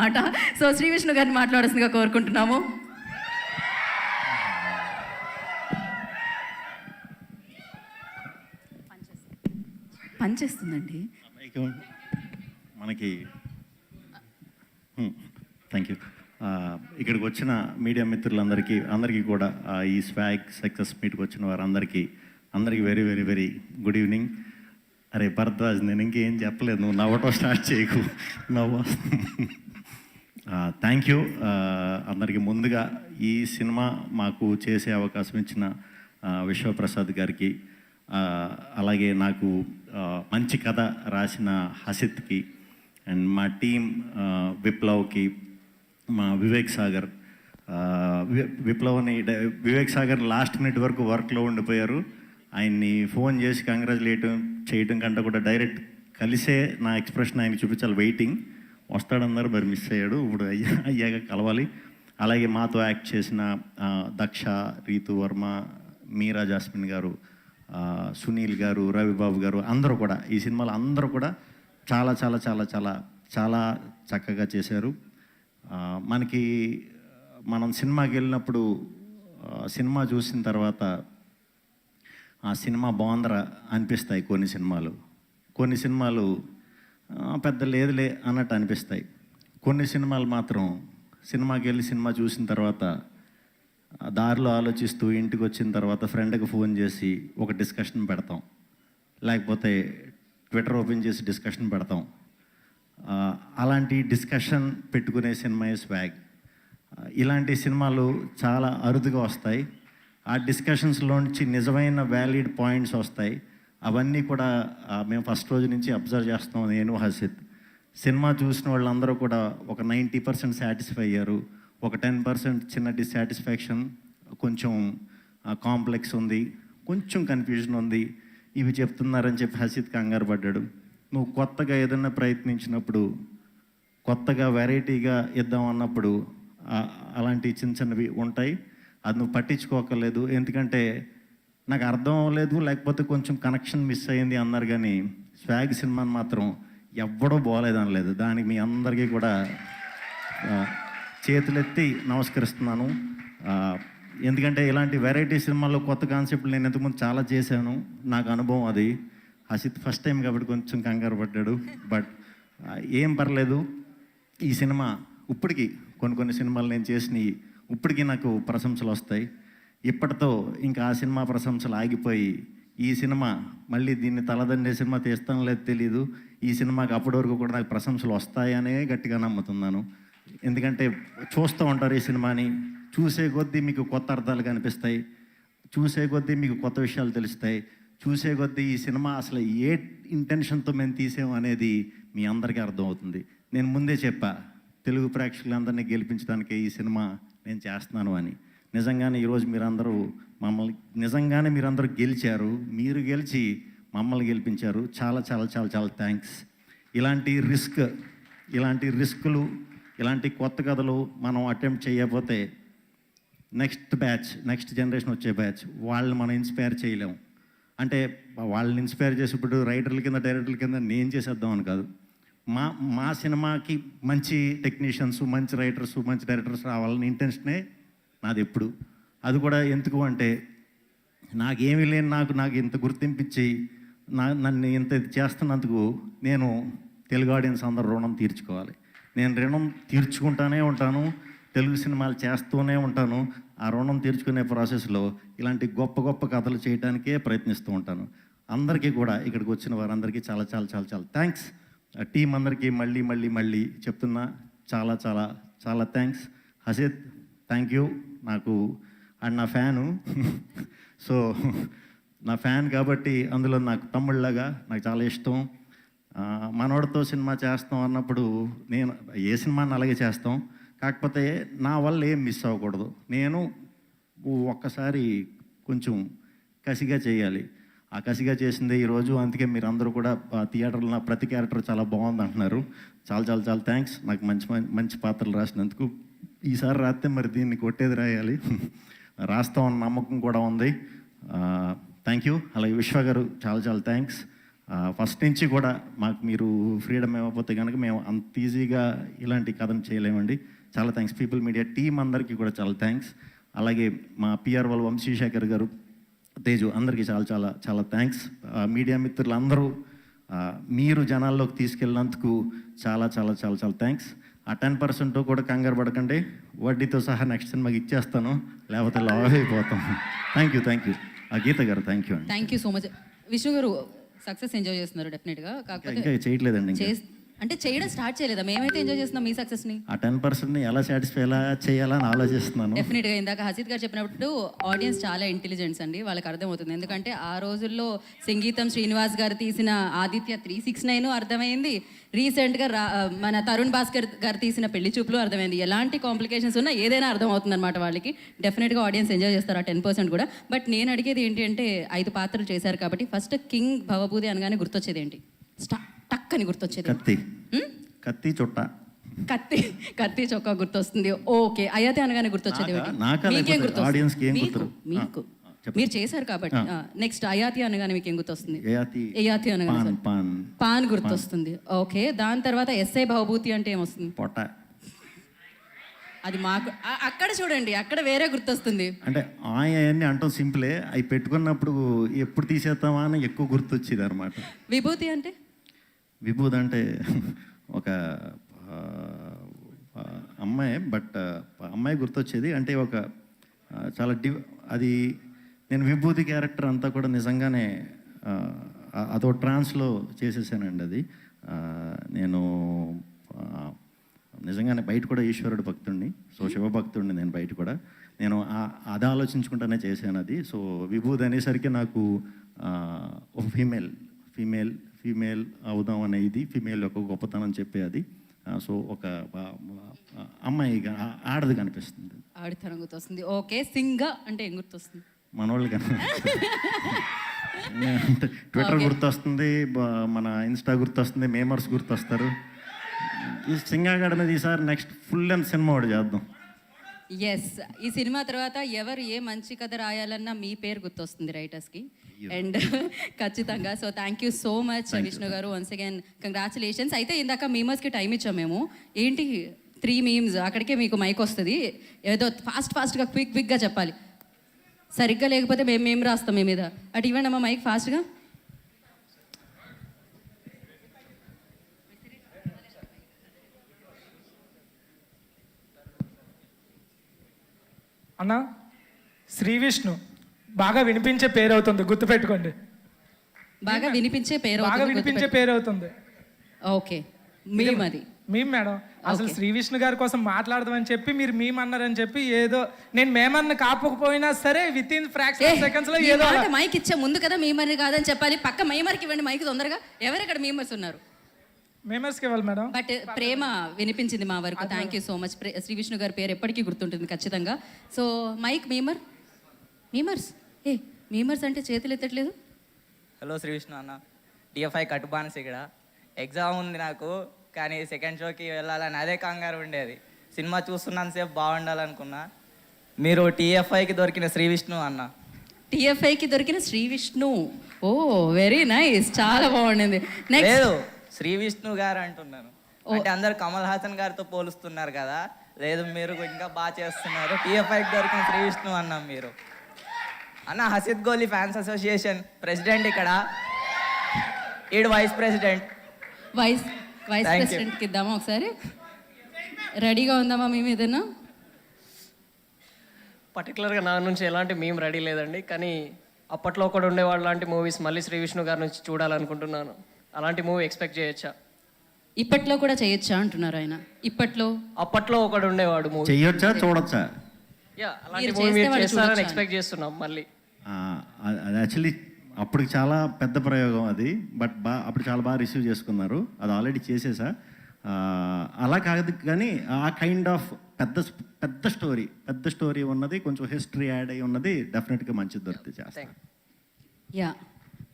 మాట. సో శ్రీ విష్ణు గారిని మాట్లాడాల్సిందిగా కోరుకుంటున్నాము. పనిచేస్తుందండి మనకి. Thank you. ఇక్కడికి వచ్చిన మీడియా మిత్రులందరికీ కూడా ఈ స్వాగ్ సక్సెస్ మీట్కి వచ్చిన వారందరికీ very very very good evening. అరే భరద్వాజ్, నేను ఇంకేం చెప్పలేదు, నువ్వు నవ్వటం స్టార్ట్ చేయకు, నవ్వు. థ్యాంక్ యూ అందరికీ. ముందుగా ఈ సినిమా మాకు చేసే అవకాశం ఇచ్చిన విశ్వప్రసాద్ గారికి, అలాగే నాకు మంచి కథ రాసిన హసిత్కి, అండ్ మా టీం విప్లవ్కి, మా వివేక్ సాగర్. వివేక్ సాగర్ లాస్ట్ మినిట్ వరకు వర్క్లో ఉండిపోయారు. ఆయన్ని ఫోన్ చేసి కంగ్రాచులేట్ చేయడం కంటే కూడా డైరెక్ట్ కలిసే నా ఎక్స్ప్రెషన్ ఆయన చూపించాలి. వెయిటింగ్ వస్తాడన్నారు, మరి మిస్ అయ్యాడు. ఇప్పుడు అయ్యాక కలవాలి. అలాగే మాతో యాక్ట్ చేసిన దక్ష, రీతు వర్మ, మీరా జాస్మిన్ గారు, సునీల్ గారు, రవిబాబు గారు, అందరూ కూడా ఈ సినిమాలో అందరూ కూడా చాలా చాలా చాలా చాలా చాలా చక్కగా చేశారు. మనం సినిమాకి వెళ్ళినప్పుడు సినిమా చూసిన తర్వాత ఆ సినిమా బాగుందరా అనిపిస్తాయి. కొన్ని సినిమాలు పెద్ద లేదులే అన్నట్టు అనిపిస్తాయి. కొన్ని సినిమాలు మాత్రం సినిమాకి వెళ్ళి సినిమా చూసిన తర్వాత దారిలో ఆలోచిస్తూ ఇంటికి వచ్చిన తర్వాత ఫ్రెండ్కి ఫోన్ చేసి ఒక డిస్కషన్ పెడతాం, లేకపోతే ట్విట్టర్ ఓపెన్ చేసి డిస్కషన్ పెడతాం. అలాంటి డిస్కషన్ పెట్టుకునే సినిమా స్వాగ్. ఇలాంటి సినిమాలు చాలా అరుదుగా వస్తాయి. ఆ డిస్కషన్స్లోంచి నిజమైన వ్యాలిడ్ పాయింట్స్ వస్తాయి. అవన్నీ కూడా మేము ఫస్ట్ రోజు నుంచి అబ్జర్వ్ చేస్తాం. నేను హసిత్ సినిమా చూసిన వాళ్ళందరూ కూడా ఒక 90% సాటిస్ఫై అయ్యారు. ఒక 10% చిన్న డిస్సాటిస్ఫాక్షన్, కొంచెం కాంప్లెక్స్ ఉంది, కొంచెం కన్ఫ్యూజన్ ఉంది, ఇవి చెప్తున్నారని చెప్పి హసిత్ కంగారు పడ్డాడు. నువ్వు కొత్తగా ఏదైనా ప్రయత్నించినప్పుడు, కొత్తగా వెరైటీగా ఇద్దాం అన్నప్పుడు అలాంటి చిన్నవి ఉంటాయి. అది నువ్వు పట్టించుకోకర్లేదు, ఎందుకంటే నాకు అర్థం అవ్వలేదు, లేకపోతే కొంచెం కనెక్షన్ మిస్ అయ్యింది అన్నారు. కానీ స్వాగ్ సినిమాని మాత్రం ఎవ్వడూ బాగోలేదనలేదు. దానికి మీ అందరికీ కూడా చేతులెత్తి నమస్కరిస్తున్నాను. ఎందుకంటే ఇలాంటి వెరైటీ సినిమాల్లో కొత్త కాన్సెప్ట్లు నేను ఇంతకుముందు చాలా చేశాను, నాకు అనుభవం అది. హసిత్ ఫస్ట్ టైం కాబట్టి కొంచెం కంగారు పడ్డాడు. బట్ ఏం పర్లేదు. ఈ సినిమా ఇప్పటికీ కొన్ని సినిమాలు నేను చేసినవి ఇప్పటికీ నాకు ప్రశంసలు వస్తాయి. ఇప్పటితో ఇంకా ఆ సినిమా ప్రశంసలు ఆగిపోయి ఈ సినిమా మళ్ళీ దీన్ని తలదండే సినిమా తీస్తానో లేదో తెలీదు. ఈ సినిమాకి అప్పటి వరకు కూడా నాకు ప్రశంసలు వస్తాయనే గట్టిగా నమ్ముతున్నాను. ఎందుకంటే చూస్తూ ఉంటారు ఈ సినిమాని, చూసే కొద్దీ మీకు కొత్త అర్థాలు కనిపిస్తాయి, చూసే కొద్దీ మీకు కొత్త విషయాలు తెలుస్తాయి, చూసే కొద్దీ ఈ సినిమా అసలు ఏ ఇంటెన్షన్తో మేము తీసాము అనేది మీ అందరికీ అర్థమవుతుంది. నేను ముందే చెప్పా, తెలుగు ప్రేక్షకులందరినీ గెలిపించడానికి ఈ సినిమా నేను చేస్తున్నాను అని. నిజంగానే ఈరోజు మీరందరూ గెలిచారు. మీరు గెలిచి మమ్మల్ని గెలిపించారు. చాలా చాలా చాలా చాలా థ్యాంక్స్. ఇలాంటి రిస్కులు, ఇలాంటి కొత్త కథలు మనం అటెంప్ట్ చేయకపోతే నెక్స్ట్ జనరేషన్ వచ్చే బ్యాచ్ వాళ్ళని మనం ఇన్స్పైర్ చేయలేము. అంటే వాళ్ళని ఇన్స్పైర్ చేసి ఇప్పుడు రైటర్ల కింద, డైరెక్టర్ల కింద నేను చేసేద్దాం అని కాదు. మా సినిమాకి మంచి టెక్నీషియన్స్, మంచి రైటర్స్, మంచి డైరెక్టర్స్ రావాలని ఇంటెన్షనే నాది ఎప్పుడు. అది కూడా ఎందుకు అంటే నాకేమీ లేని నాకు ఇంత గుర్తింపించి నన్ను ఇంత చేస్తున్నందుకు నేను తెలుగు ఆడియన్స్ అందరూ రుణం తీర్చుకోవాలి. నేను రుణం తీర్చుకుంటూనే ఉంటాను, తెలుగు సినిమాలు చేస్తూనే ఉంటాను. ఆ రుణం తీర్చుకునే ప్రాసెస్లో ఇలాంటి గొప్ప గొప్ప కథలు చేయడానికే ప్రయత్నిస్తూ ఉంటాను. అందరికీ కూడా ఇక్కడికి వచ్చిన వారందరికీ చాలా చాలా చాలా చాలా థ్యాంక్స్. టీం అందరికీ మళ్ళీ చెప్తున్నా, చాలా చాలా చాలా థ్యాంక్స్. Hasith thank you. నాకు అండ్ నా ఫ్యాను. సో నా ఫ్యాన్ కాబట్టి అందులో నాకు తమ్ముళ్ళలాగా నాకు చాలా ఇష్టం. మనోడితో సినిమా చేస్తాం అన్నప్పుడు నేను ఏ సినిమాని అలాగే చేస్తాం, కాకపోతే నా వల్ల ఏం మిస్ అవ్వకూడదు. నేను ఒక్కసారి కొంచెం కసిగా చేయాలి. ఆ కసిగా చేసిందే ఈరోజు. అందుకే మీరు అందరూ కూడా థియేటర్లో నా ప్రతి క్యారెక్టర్ చాలా బాగుంది అంటున్నారు. చాలా చాలా చాలా థ్యాంక్స్ నాకు మంచి పాత్రలు రాసినందుకు. ఈసారి రాస్తే మరి దీన్ని కొట్టేది రాయాలి, రాస్తామన్న నమ్మకం కూడా ఉంది. Thank you. అలాగే విశ్వ గారు చాలా చాలా థ్యాంక్స్. ఫస్ట్ నుంచి కూడా మాకు మీరు ఫ్రీడమ్ ఇవ్వకపోతే కనుక మేము అంత ఈజీగా ఇలాంటి కథను చేయలేమండి. చాలా థ్యాంక్స్. పీపుల్ మీడియా టీం అందరికీ కూడా చాలా థ్యాంక్స్. అలాగే మా పిఆర్ వాళ్ళ వంశీశేఖర్ గారు, తేజు, అందరికీ చాలా చాలా చాలా థ్యాంక్స్. మీడియా మిత్రులందరూ మీరు జనాల్లోకి తీసుకెళ్ళినందుకు చాలా చాలా చాలా చాలా థ్యాంక్స్. ఆ 10% కూడా కంగారు పడకండి, వడ్డీతో సహా నెక్స్ట్ సినిమాకి ఇచ్చేస్తాను, లేకపోతే లావ్ అయిపోతాం. Thank you. Geetha garu thank you అండి. Thank you so much. Vishnu garu success enjoy చేస్తున్నారు డెఫినెట్గా, కాకపోతే ఇంకా చేయట్లేదండి. ఇంకా అంటే చేయడం స్టార్ట్ చేయలేదా? మేమైతే ఎంజాయ్ చేస్తున్నాం మీ సక్సెస్ని. ఆ 10%ని ఎలా సాటిస్ఫై ఎలా చేయాలని ఆలోచిస్తున్నాను. డెఫినెట్గా ఇందాక హసీద్ గారు చెప్పినప్పుడు ఆడియన్స్ చాలా ఇంటెలిజెంట్స్ అండి, వాళ్ళకి అర్థమవుతుంది. ఎందుకంటే ఆ రోజుల్లో సంగీతం శ్రీనివాస్ గారు తీసిన ఆదిత్య 369 అర్థమైంది, రీసెంట్గా మన తరుణ్ భాస్కర్ గారు తీసిన పెళ్లి చూపులు అర్థమైంది. ఎలాంటి కాంప్లికేషన్స్ ఉన్నా ఏదైనా అర్థం అవుతుంది అనమాట వాళ్ళకి. డెఫినెట్గా ఆడియన్స్ ఎంజాయ్ చేస్తారు ఆ 10% కూడా. బట్ నేను అడిగేది ఏంటి అంటే 5 పాత్రలు చేశారు కాబట్టి ఫస్ట్ కింగ్ భవభూతి అనగానే గుర్తొచ్చేది ఏంటి? టక్ అని గుర్తొచ్చేది కత్తి చుట్ట, కత్తి చొక్కా గుర్తొస్తుంది. ఓకే. అయాతి అనగానే గుర్తొచ్చేది మీకేం గుర్తొస్తుంది? మీకు మీరు చేశారు కాబట్టి. నెక్స్ట్ అయాతి అనగానే మీకు ఏం గుర్తొస్తుంది? అయాతి అనగానే పాన్ గుర్తొస్తుంది. ఓకే. దాని తర్వాత ఎస్ఐ భవభూతి అంటే ఏమొస్తుంది? పొట్ట. అది మాకు అక్కడ చూడండి, అక్కడ వేరే గుర్తొస్తుంది. అంటే అవన్నీ అంటాం సింపులే, అవి పెట్టుకున్నప్పుడు ఎప్పుడు తీసేస్తామా అని ఎక్కువ గుర్తొచ్చేది అనమాట. విభూతి అంటే? విభూతి అంటే ఒక అమ్మాయి, బట్ అమ్మాయి గుర్తొచ్చేది. అంటే ఒక చాలా అది నేను విభూతి క్యారెక్టర్ అంతా కూడా నిజంగానే అదో ట్రాన్స్లో చేసేసానండి. అది నేను నిజంగానే బయట కూడా ఈశ్వరుడు భక్తుడిని, సో శివభక్తుడిని నేను బయట కూడా. నేను అది ఆలోచించుకుంటానే చేశాను అది. సో విభూతి అనేసరికి నాకు ఒక ఫీమేల్ అవుదాం అనేది ఫీమేల్ యొక్క గొప్పతనం చెప్పేది. సో ఒక అమ్మాయిగా ఆడది కనిపిస్తుంది, ఆడితనం గుర్తొస్తుంది. ఓకే. సింగ అంటే ఏం గుర్తొస్తుంది? మనోళ్ళు కన్నా ట్విట్టర్ గుర్తొస్తుంది, మన ఇన్స్టా గుర్తొస్తుంది, మేమర్స్ గుర్తొస్తారు. ఈ సింగాగడ మీద ఈసారి నెక్స్ట్ ఫుల్ లెంత్ సినిమా ఒకటి చేద్దాం. ఎస్. ఈ సినిమా తర్వాత ఎవరు ఏ మంచి కథ రాయాలన్నా మీ పేరు గుర్తొస్తుంది రైటర్స్కి. అండ్ ఖచ్చితంగా. So thank you so much Vishnu garu. Once again congratulations. అయితే ఇందాక మీమర్స్కి టైం ఇచ్చాం మేము. ఏంటి 3 మీమ్స్, అక్కడికే మీకు మైక్ వస్తుంది. ఏదో ఫాస్ట్గా క్విక్గా చెప్పాలి. సరిగ్గా లేకపోతే మేము రాస్తాం మీ మీద. అటు ఇవ్వండి అమ్మా మైక్ ఫాస్ట్గా. అన్న, శ్రీ విష్ణు బాగా వినిపించే పేరు అవుతుంది, గుర్తుపెట్టుకోండి. బాగా వినిపించే పేరు అవుతుంది. ఓకే. మేము అది మేము మేడం అసలు శ్రీ విష్ణు గారి కోసం మాట్లాడదామని చెప్పి మీరు మేము అన్నారని చెప్పి ఏదో నేను మేమన్న కాపకపోయినా సరే విత్ ఇన్ ఫ్రాక్షన్ సెకండ్స్ లో ఏదో మైక్ ఇచ్చే ముందు కదా మీమర్ కాదని చెప్పాలి. పక్క మైమర్కి ఇవ్వండి మైక్ తొందరగా. ఎవరెక్కడ మీమర్స్ ఉన్నారు? మేమర్స్కి ఇవ్వాలి మేడం. బట్ ప్రేమ వినిపించింది మా వరకు. Thank you so much. Shri Vishnu గారి పేరు ఎప్పటికీ గుర్తుంటుంది ఖచ్చితంగా. సో మైక్ మీమర్స్ మీమర్స్ అంటే చేతులు ఎత్తట్లేదు. హలో శ్రీ విష్ణు అన్న, టిఎఫ్ఐ కట్టుబాన్స్ ఇక్కడ. ఎగ్జామ్ ఉంది నాకు, కానీ సెకండ్ షోకి వెళ్ళాలని అదే కంగారు ఉండేది. సినిమా చూస్తున్నంతసేపు బాగుండాలనుకున్నా. మీరు టీఎఫ్ఐకి దొరికిన శ్రీ విష్ణు అన్న. టీఎఫ్ఐకి దొరికిన శ్రీ విష్ణు. ఓ వెరీ నైస్, చాలా బాగుండింది. లేదు, శ్రీ విష్ణు గారు అంటున్నాను. అంటే అందరు కమల్ హాసన్ గారితో పోలుస్తున్నారు కదా. లేదు, మీరు ఇంకా బాగా చేస్తున్నారు. టీఎఫ్ఐకి దొరికిన శ్రీ విష్ణు అన్నాం మీరు. అన్న, హసిద్ గోలీ ఫ్యాన్స్ అసోసియేషన్ ప్రెసిడెంట్ ఇక్కడ, ఈడు వైస్ ప్రెసిడెంట్. వైస్ ప్రెసిడెంట్కి ఇద్దామా ఒకసారి? రెడీగా ఉందామా మేము ఏదైనా? పర్టికులర్గా నా నుంచి ఎలాంటి మేము రెడీ లేదండి, కానీ అప్పట్లో ఒకడు ఉండేవాడు లాంటి మూవీస్ మళ్ళీ శ్రీ విష్ణు గారి నుంచి చూడాలనుకుంటున్నాను. అలాంటి మూవీ ఎక్స్పెక్ట్ చేయొచ్చా? ఇప్పట్లో కూడా చేయొచ్చా అంటున్నారు ఆయన. అప్పట్లో ఒకడు ఉండేవాడు మూవీ చేయొచ్చా, చూడొచ్చా? అలాంటి మూవీ మీరు చేస్తారని ఎక్స్పెక్ట్ చేస్తున్నాం మళ్ళీ. అది యాక్చువల్లీ అప్పటికి చాలా పెద్ద ప్రయోగం అది, బట్ అప్పుడు చాలా బాగా రిసీవ్ చేసుకున్నారు. అది ఆల్రెడీ చేసేసా. అలా కాదు, కానీ ఆ కైండ్ ఆఫ్ పెద్ద స్టోరీ ఉన్నది, కొంచెం హిస్టరీ యాడ్ అయి ఉన్నది డెఫినెట్గా మంచిది దొరికితే చేస్తాను. యా.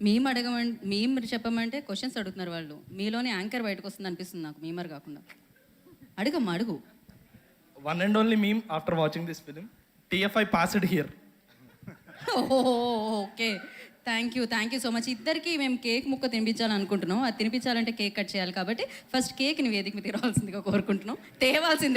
మేము చెప్పమంటే క్వశ్చన్స్ అడుగుతున్నారు వాళ్ళు. మీలోనే యాంకర్ బయటకు వస్తుంది అనిపిస్తుంది నాకు, మీమర్ కాకుండా. అడుగు. One and only meme after watching this film, TFI passed here. Okay, thank you so much. ఇద్దరికి మేము కేక్ ముక్క తినిపించాలని అనుకుంటున్నాం. అది తినిపించాలంటే కేక్ కట్ చేయాలి కాబట్టి ఫస్ట్ కేక్ని వేదిక మీద రావాల్సిందిగా కోరుకుంటున్నాం. తేవాల్సింది